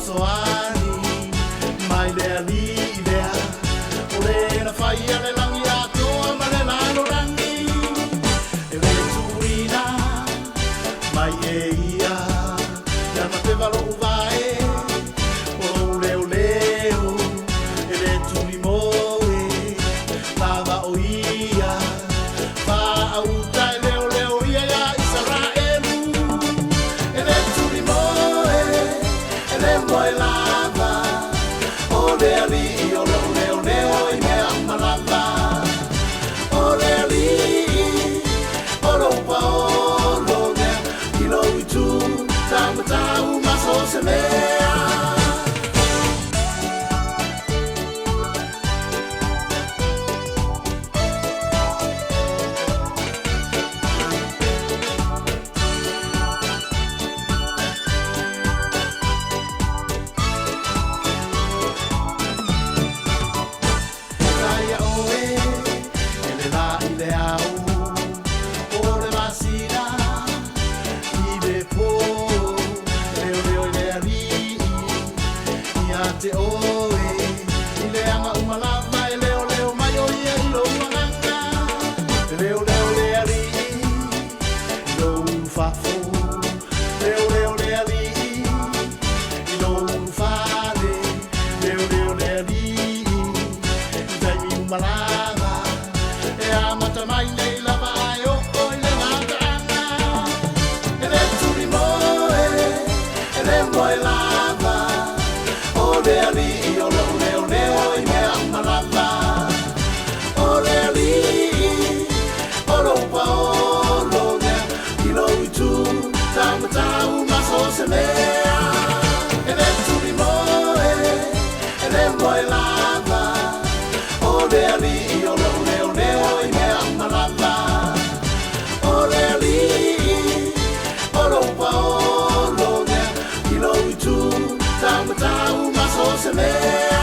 soani mai le alidea ole na fai ale langi ato male na no rangi e le tuina mai e ia ya na te valo vai ole ole e le tuli moe lava o ia va au tai le ole o ia ya Israelu e le tuli moe e le moe lava ole ali ole ole ole oi me amalava ole ali olo pa olo ne ilo itu tamata uma so se mea te oe i le anga umalava e leo leo mai o ia i lo umanganga e leo leo le ali i lo ufafo leo leo le ali i lo ufale leo leo le ali i taimi umalava e amata mai nei lava ai o i le ngata anga e le turi moe e le moe lava ole ali ole ole ole oi me amalava ole ali olo pa olo ne ilo itu tamata uma so se mea ele turi moe ele moe lava ole ali ole ole ole oi me amalava ole ali olo pa olo ne ilo itu tamata uma so se mea